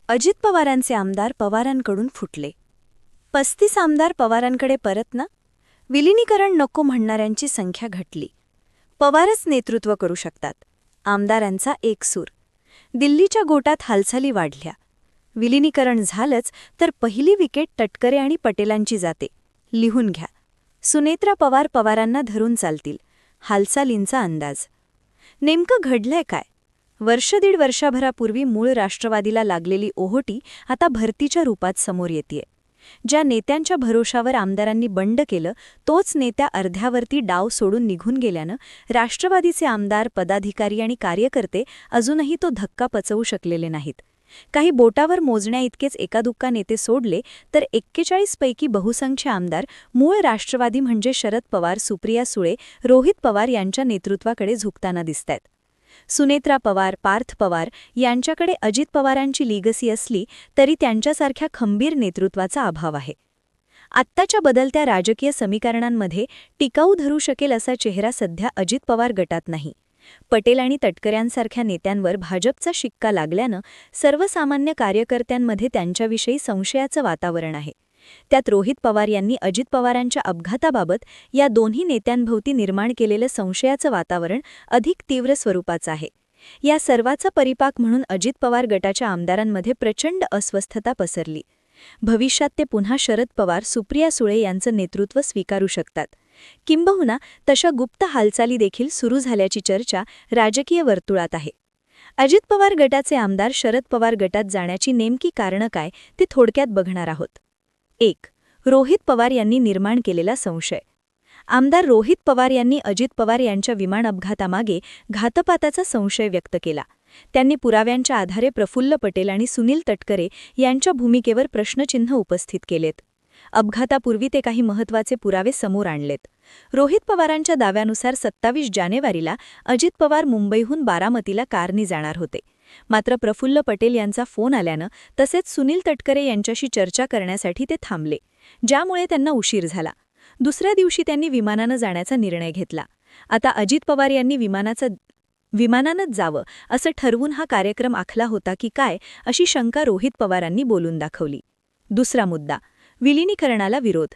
अजित पवारांचे आमदार पवारांकडून फुटले. 35 आमदार पवारांकडे परत ना? विलिनीकरण नको म्हणणाऱ्यांची संख्या घटली. पवारच नेतृत्व करू शकतात. आमदारांचा एक सूर. दिल्लीच्या गोटात हालचाली वाढल्या. विलिनीकरण झालंच तर पहिली विकेट तटकरे आणि पटेलांची जाते. लिहून घ्या. सुनेत्रा पवार पवारांना धरून चालतील. हालचालींचा अंदाज. नेमकं घडलंय काय? दीड वर्षाभरापूर्वी मूळ राष्ट्रवादीला लागलेली ओहोटी आता भरतीच्या रूपात समोर येतेय. ज्या नेत्यांच्या भरोशावर आमदारांनी बंड केलं तोच नेत्या अर्ध्यावरती डाव सोडून निघून गेल्यानं राष्ट्रवादीचे आमदार, पदाधिकारी आणि कार्यकर्ते अजूनही तो धक्का पचवू शकलेले नाहीत. काही बोटावर मोजण्याइतकेच एकादुक्का नेते सोडले तर 41 पैकी बहुसंख्य आमदार मूळ राष्ट्रवादी म्हणजे शरद पवार, सुप्रिया सुळे, रोहित पवार यांच्या नेतृत्वाकडे झुकताना दिसतायत. सुनेत्रा पवार, पार्थ पवार यांच्याकडे अजित पवारांची लिगसी असली तरी त्यांच्यासारख्या खंबीर नेतृत्वाचा अभाव आहे. आत्ताच्या बदलत्या राजकीय समीकरणांमध्ये टिकाऊ धरू शकेल असा चेहरा सध्या अजित पवार गटात नाही. पटेल आणि तटकऱ्यांसारख्या नेत्यांवर भाजपचा शिक्का लागल्यानं सर्वसामान्य कार्यकर्त्यांमध्ये त्यांच्याविषयी संशयाचं वातावरण आहे. त्यात रोहित पवार यांनी अजित पवारांच्या अपघाताबाबत या दोन्ही नेत्यांभोवती निर्माण केलेलं संशयाचं वातावरण अधिक तीव्र स्वरूपाचं आहे. या सर्वाचा परिपाक म्हणून अजित पवार गटाच्या आमदारांमध्ये प्रचंड अस्वस्थता पसरली. भविष्यात ते पुन्हा शरद पवार, सुप्रिया सुळे यांचं नेतृत्व स्वीकारू शकतात. किंबहुना तशा गुप्त हालचाली देखील सुरू झाल्याची चर्चा राजकीय वर्तुळात आहे. अजित पवार गटाचे आमदार शरद पवार गटात जाण्याची नेमकी कारणं काय ते थोडक्यात बघणार आहोत. 1. रोहित पवार यांनी निर्माण केलेला संशय. आमदार रोहित पवार यांनी अजित पवार यांच्या विमान अपघातामागे घातपाताचा संशय व्यक्त केला. त्यांनी पुराव्यांच्या आधारे प्रफुल्ल पटेल आणि सुनील तटकरे यांच्या भूमिकेवर प्रश्नचिन्ह उपस्थित केलेत. अपघातापूर्वी ते काही महत्त्वाचे पुरावे समोर आणलेत. रोहित पवारांच्या दाव्यानुसार 27 जानेवारीला अजित पवार मुंबईहून बारामतीला कारनी जाणार होते. मात्र प्रफुल्ल पटेल यांचा फोन आल्यानं तसेच सुनील तटकरे यांच्याशी चर्चा करण्यासाठी ते थांबले, ज्यामुळे त्यांना उशीर झाला. दुसऱ्या दिवशी त्यांनी विमानानं जाण्याचा निर्णय घेतला. आता अजित पवार यांनी विमानानंच जावं असं ठरवून हा कार्यक्रम आखला होता की काय अशी शंका रोहित पवारांनी बोलून दाखवली. दुसरा मुद्दा, विलिनीकरणाला विरोध.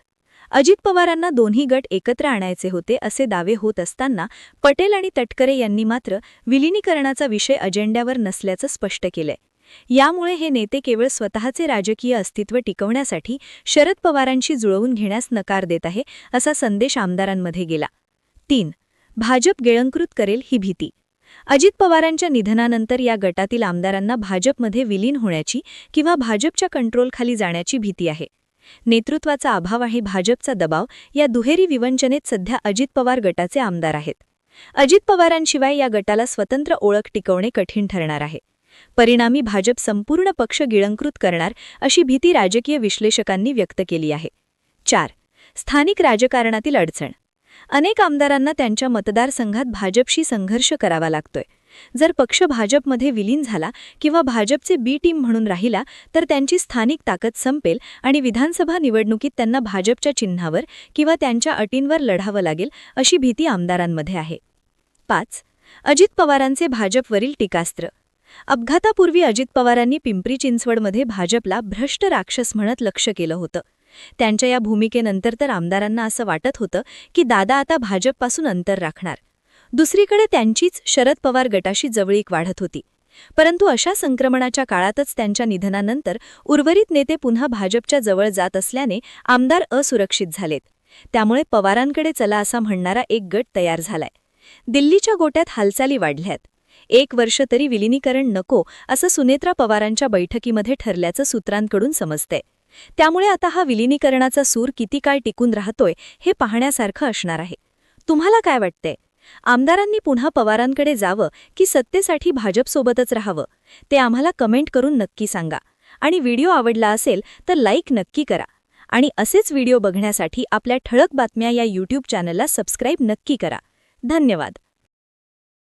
अजित पवारांना दोन्ही गट एकत्र आणायचे होते असे दावे होत असताना पटेल आणि तटकरे यांनी मात्र विलिनीकरणाचा विषय अजेंड्यावर नसल्याचं स्पष्ट केलंय. यामुळे हे नेते केवळ स्वतःचे राजकीय अस्तित्व टिकवण्यासाठी शरद पवारांशी जुळवून घेण्यास नकार देत आहे असा संदेश आमदारांमध्ये गेला. 3. भाजप गिळंकृत करेल ही भीती. अजित पवारांच्या निधनानंतर या गटातील आमदारांना भाजपमध्ये विलीन होण्याची किंवा भाजपच्या कंट्रोलखाली जाण्याची भीती आहे. नेतृत्वाचा अभाव आहे, भाजपचा दबाव या दुहेरी विवंचनेत सध्या अजित पवार गटाचे आमदार आहेत. अजित पवारांशिवाय या गटाला स्वतंत्र ओळख टिकवणे कठीण ठरणार आहे. परिणामी भाजप संपूर्ण पक्ष गिळंकृत करणार अशी भीती राजकीय विश्लेषकांनी व्यक्त केली आहे. 4. स्थानिक राजकारणातील अडचण. अनेक आमदारांना त्यांच्या मतदारसंघात भाजपशी संघर्ष करावा लागतोय. जर पक्ष भाजपमध्ये विलीन झाला किंवा भाजपचे बी टीम म्हणून राहिला तर त्यांची स्थानिक ताकद संपेल आणि विधानसभा निवडणुकीत त्यांना भाजपच्या चिन्हावर किंवा त्यांच्या अटींवर लढावं लागेल अशी भीती आमदारांमध्ये आहे. 5. अजित पवारांचे भाजपवरील टीकास्त्र. अपघातापूर्वी अजित पवारांनी पिंपरी चिंचवडमध्ये भाजपला भ्रष्ट राक्षस म्हणत लक्ष केलं होतं. त्यांच्या या भूमिकेनंतर तर आमदारांना असं वाटत होतं की दादा आता भाजपपासून अंतर राखणार. दुसरीकडे त्यांचीच शरद पवार गटाशी जवळीक वाढत होती. परंतु अशा संक्रमणाच्या काळातच त्यांच्या निधनानंतर उर्वरित नेते पुन्हा भाजपच्या जवळ जात असल्याने आमदार असुरक्षित झालेत. त्यामुळे पवारांकडे चला असा म्हणणारा एक गट तयार झालाय. दिल्लीच्या गोट्यात हालचाली वाढल्यात. 1 वर्ष तरी विलिनीकरण नको असं सुनेत्रा पवारांच्या बैठकीमध्ये ठरल्याचं सूत्रांकडून समजतंय. त्यामुळे आता हा विलिनीकरणाचा सूर किती काळ टिकून राहतोय हे पाहण्यासारखं असणार आहे. तुम्हाला काय वाटतंय? आमदारांनी पुन्हा पवारांकडे जावं की सत्तेसाठी भाजपसोबतच राहावं ते आम्हाला कमेंट करून नक्की सांगा. आणि व्हिडिओ आवडला असेल तर लाईक नक्की करा. आणि असेच व्हिडिओ बघण्यासाठी आपल्या ठळक बातम्या या यूट्यूब चॅनलला सबस्क्राईब नक्की करा. धन्यवाद.